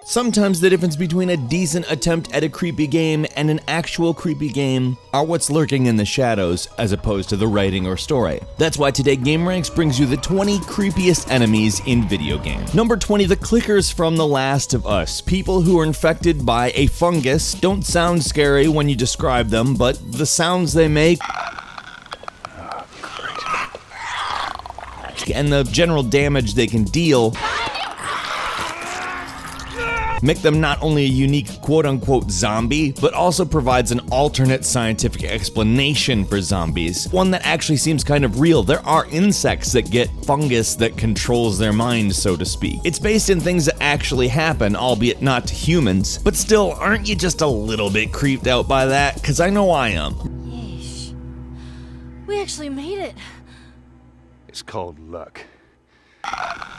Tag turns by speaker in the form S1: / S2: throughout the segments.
S1: Sometimes the difference between a decent attempt at a creepy game and an actual creepy game are what's lurking in the shadows as opposed to the writing or story. That's why today gameranx brings you the 20 creepiest enemies in video games. Number 20, the clickers from The Last of Us. People who are infected by a fungus don't sound scary when you describe them, but the sounds they make and the general damage they can deal make them not only a unique quote-unquote zombie, but also provides an alternate scientific explanation for zombies, one that actually seems kind of real. There are insects that get fungus that controls their mind, so to speak. It's based in things that actually happen, albeit not to humans, but still, aren't you just a little bit creeped out by that? Because I know I am.
S2: Yeesh. We actually made it.
S3: It's called luck.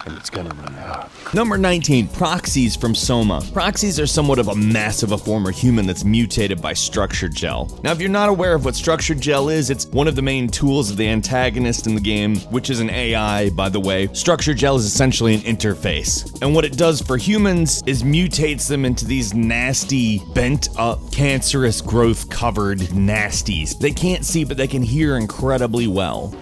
S3: And it's gonna run out.
S1: Number 19, proxies from Soma. Proxies are somewhat of a mass of a former human that's mutated by structured gel. Now, if you're not aware of what structured gel is, it's one of the main tools of the antagonist in the game, which is an AI, by the way. Structured gel is essentially an interface. And what it does for humans is mutates them into these nasty, bent up, cancerous growth covered nasties. They can't see, but they can hear incredibly well.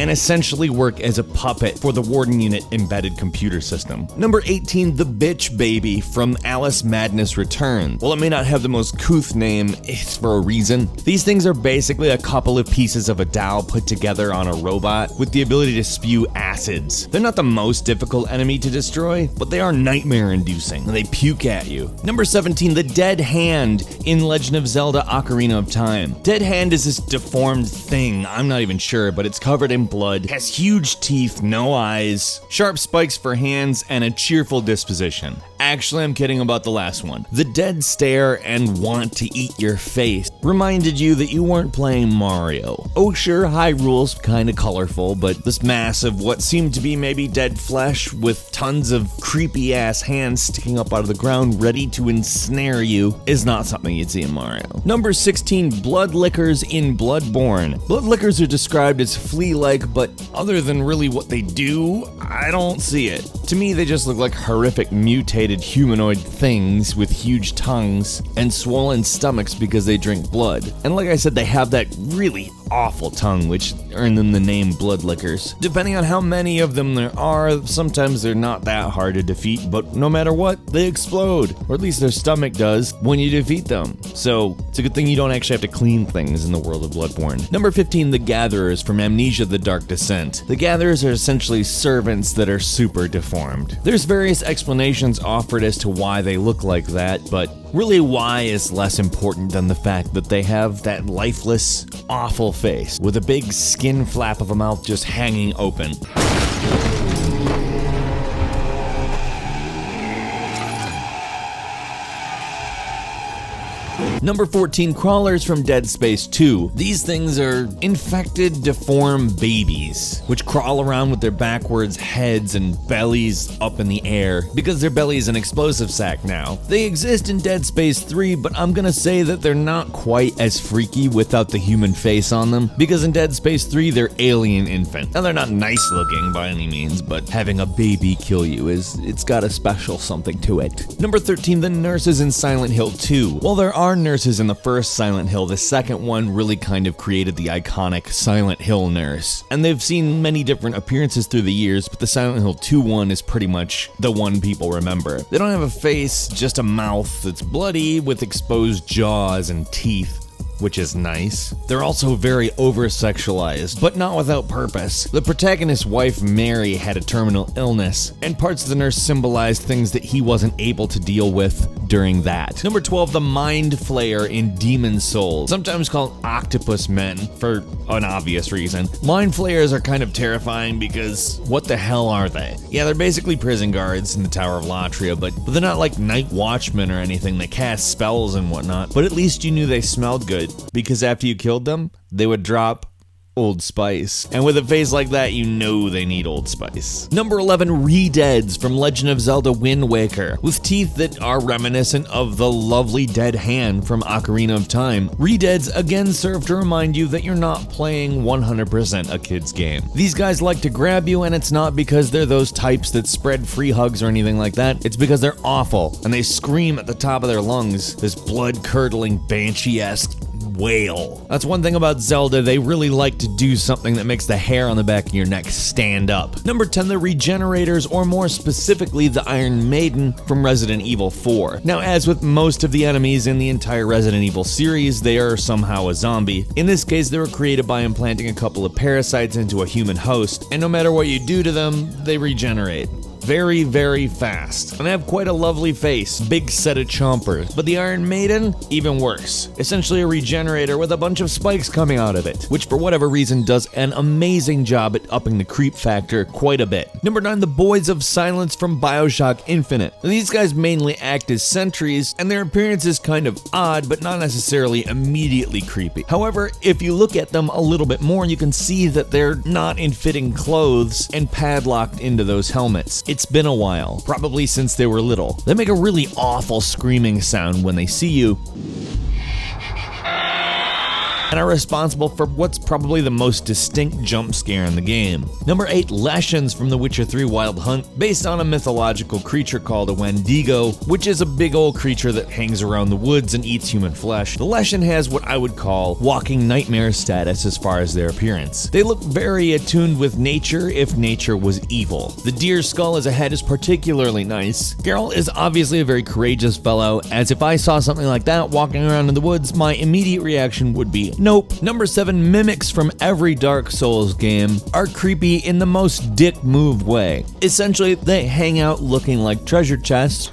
S1: And essentially work as a puppet for the Warden Unit embedded computer system. Number 18, the Bitch Baby from Alice Madness Returns. While it may not have the most couth name, it's for a reason. These things are basically a couple of pieces of a doll put together on a robot with the ability to spew acids. They're not the most difficult enemy to destroy, but they are nightmare-inducing, and they puke at you. Number 17, the Dead Hand in Legend of Zelda Ocarina of Time. Dead Hand is this deformed thing, I'm not even sure, but it's covered in blood, has huge teeth, no eyes, sharp spikes for hands, and a cheerful disposition. Actually, I'm kidding about the last one. The dead stare and want to eat your face reminded you that you weren't playing Mario. Oh sure, Hyrule's kinda colorful, but this mass of what seemed to be maybe dead flesh with tons of creepy ass hands sticking up out of the ground ready to ensnare you is not something you'd see in Mario. Number 16, blood lickers in Bloodborne. Blood lickers are described as flea-like, but other than really what they do, I don't see it. To me, they just look like horrific mutated humanoid things with huge tongues and swollen stomachs because they drink blood. And like I said, they have that really awful tongue, which earned them the name blood lickers. Depending on how many of them there are, sometimes they're not that hard to defeat, but no matter what, they explode. Or at least their stomach does when you defeat them. So it's a good thing you don't actually have to clean things in the world of Bloodborne. Number 15, the Gatherers from Amnesia: The Dark Descent. The Gatherers are essentially servants that are super deformed. There's various explanations offered as to why they look like that, but really why is less important than the fact that they have that lifeless, awful face with a big skin flap of a mouth just hanging open. Number 14, crawlers from Dead Space 2. These things are infected, deformed babies, which crawl around with their backwards heads and bellies up in the air, because their belly is an explosive sack now. They exist in Dead Space 3, but I'm gonna say that they're not quite as freaky without the human face on them, because in Dead Space 3, they're alien infant. Now, they're not nice looking by any means, but having a baby kill you it's got a special something to it. Number 13, the nurses in Silent Hill 2. While there are nurses in the first Silent Hill, the second one really kind of created the iconic Silent Hill nurse. And they've seen many different appearances through the years, but the Silent Hill 2 one is pretty much the one people remember. They don't have a face, just a mouth that's bloody with exposed jaws and teeth, which is nice. They're also very over-sexualized, but not without purpose. The protagonist's wife, Mary, had a terminal illness, and parts of the nurse symbolized things that he wasn't able to deal with during that. Number 12, the Mind Flayer in Demon Souls, sometimes called Octopus Men for an obvious reason. Mind Flayers are kind of terrifying because what the hell are they? Yeah, they're basically prison guards in the Tower of Latria, but they're not like night watchmen or anything. They cast spells and whatnot, but at least you knew they smelled good, because after you killed them, they would drop Old Spice. And with a face like that, you know they need Old Spice. Number 11, Re-Deads from Legend of Zelda Wind Waker. With teeth that are reminiscent of the lovely dead hand from Ocarina of Time, Re-Deads again serve to remind you that you're not playing 100% a kid's game. These guys like to grab you, and it's not because they're those types that spread free hugs or anything like that. It's because they're awful, and they scream at the top of their lungs, this blood-curdling, banshee-esque wail. That's one thing about Zelda, they really like to do something that makes the hair on the back of your neck stand up. Number 10, the Regenerators, or more specifically, the Iron Maiden from Resident Evil 4. Now, as with most of the enemies in the entire Resident Evil series, they are somehow a zombie. In this case, they were created by implanting a couple of parasites into a human host, and no matter what you do to them, they regenerate. Very, very fast. And they have quite a lovely face, big set of chompers. But the Iron Maiden, even worse. Essentially a regenerator with a bunch of spikes coming out of it, which for whatever reason does an amazing job at upping the creep factor quite a bit. Number 9, the Boys of Silence from BioShock Infinite. Now, these guys mainly act as sentries, and their appearance is kind of odd, but not necessarily immediately creepy. However, if you look at them a little bit more, you can see that they're not in fitting clothes and padlocked into those helmets. It's been a while, probably since they were little. They make a really awful screaming sound when they see you, and are responsible for what's probably the most distinct jump scare in the game. Number 8, Leshens from The Witcher 3 Wild Hunt, based on a mythological creature called a Wendigo, which is a big old creature that hangs around the woods and eats human flesh. The Leshen has what I would call walking nightmare status as far as their appearance. They look very attuned with nature if nature was evil. The deer skull as a head is particularly nice. Geralt is obviously a very courageous fellow, as if I saw something like that walking around in the woods, my immediate reaction would be nope. Number 7, mimics from every Dark Souls game are creepy in the most dick move way. Essentially, they hang out looking like treasure chests,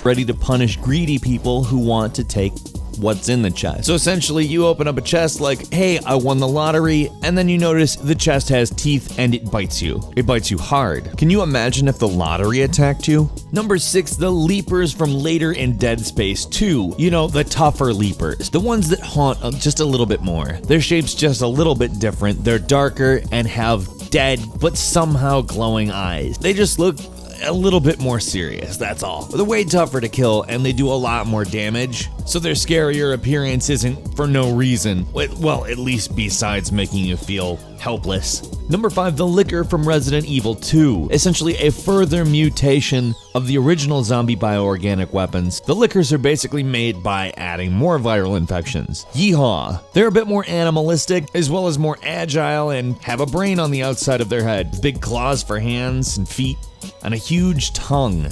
S1: ready to punish greedy people who want to take what's in the chest. So essentially, you open up a chest like, hey, I won the lottery, and then you notice the chest has teeth and it bites you. It bites you hard. Can you imagine if the lottery attacked you? Number 6, the Leapers from later in Dead Space 2. You know, the tougher Leapers. The ones that haunt just a little bit more. Their shape's just a little bit different. They're darker and have dead, but somehow glowing eyes. They just look a little bit more serious, that's all. They're way tougher to kill, and they do a lot more damage, so their scarier appearance isn't for no reason. Well, at least besides making you feel helpless. Number 5, the Licker from Resident Evil 2. Essentially a further mutation of the original zombie bioorganic weapons. The Lickers are basically made by adding more viral infections. Yeehaw! They're a bit more animalistic, as well as more agile, and have a brain on the outside of their head, big claws for hands and feet, and a huge tongue.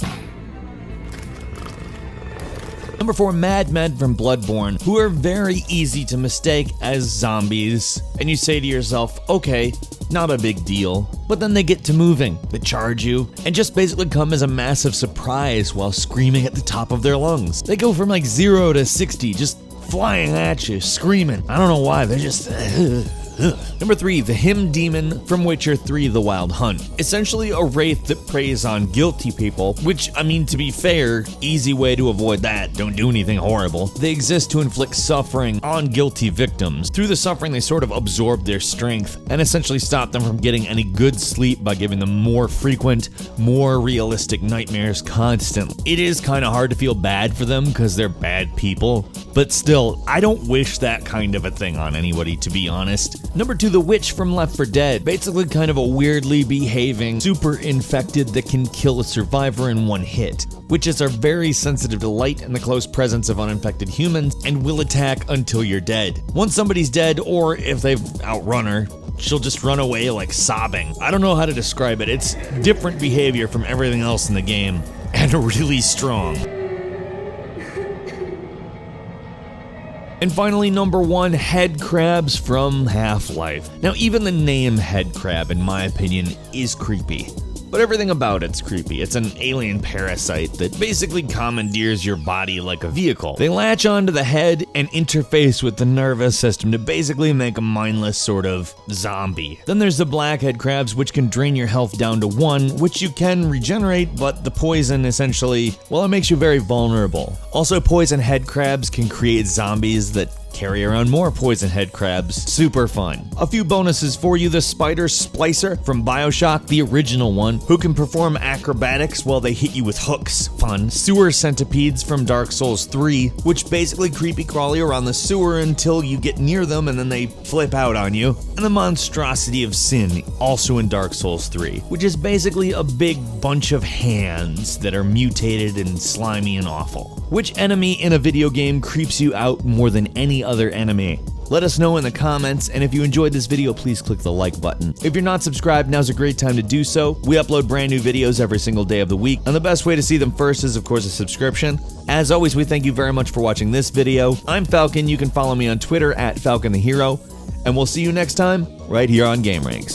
S1: Number 4, Madmen from Bloodborne, who are very easy to mistake as zombies. And you say to yourself, okay, not a big deal. But then they get to moving, they charge you, and just basically come as a massive surprise while screaming at the top of their lungs. They go from like 0 to 60, just flying at you, screaming. I don't know why, they're just... Number 3, the Hymn Demon from Witcher 3 The Wild Hunt. Essentially a wraith that preys on guilty people, which, I mean, to be fair, easy way to avoid that. Don't do anything horrible. They exist to inflict suffering on guilty victims. Through the suffering, they sort of absorb their strength and essentially stop them from getting any good sleep by giving them more frequent, more realistic nightmares constantly. It is kind of hard to feel bad for them because they're bad people, but still, I don't wish that kind of a thing on anybody, to be honest. Number 2, the Witch from Left 4 Dead. Basically kind of a weirdly behaving super infected that can kill a survivor in one hit. Witches are very sensitive to light and the close presence of uninfected humans and will attack until you're dead. Once somebody's dead, or if they've outrun her, she'll just run away like sobbing. I don't know how to describe it. It's different behavior from everything else in the game and really strong. And finally, number 1, head crabs from Half-Life. Now, even the name head crab, in my opinion, is creepy. But everything about it's creepy. It's an alien parasite that basically commandeers your body like a vehicle. They latch onto the head and interface with the nervous system to basically make a mindless sort of zombie. Then there's the blackhead crabs, which can drain your health down to 1, which you can regenerate, but the poison essentially, well, it makes you very vulnerable. Also, poison head crabs can create zombies that Carry around more poison head crabs. Super fun. A few bonuses for you. The spider splicer from BioShock, the original one, who can perform acrobatics while they hit you with hooks. Fun. Sewer centipedes from Dark Souls 3, which basically creepy crawl you around the sewer until you get near them and then they flip out on you. And the monstrosity of sin, also in Dark Souls 3, which is basically a big bunch of hands that are mutated and slimy and awful. Which enemy in a video game creeps you out more than any other enemy? Let us know in the comments, and if you enjoyed this video, please click the like button. If you're not subscribed, now's a great time to do so. We upload brand new videos every single day of the week, and the best way to see them first is, of course, a subscription. As always, we thank you very much for watching this video. I'm Falcon. You can follow me on Twitter at FalconTheHero, and we'll see you next time right here on gameranx.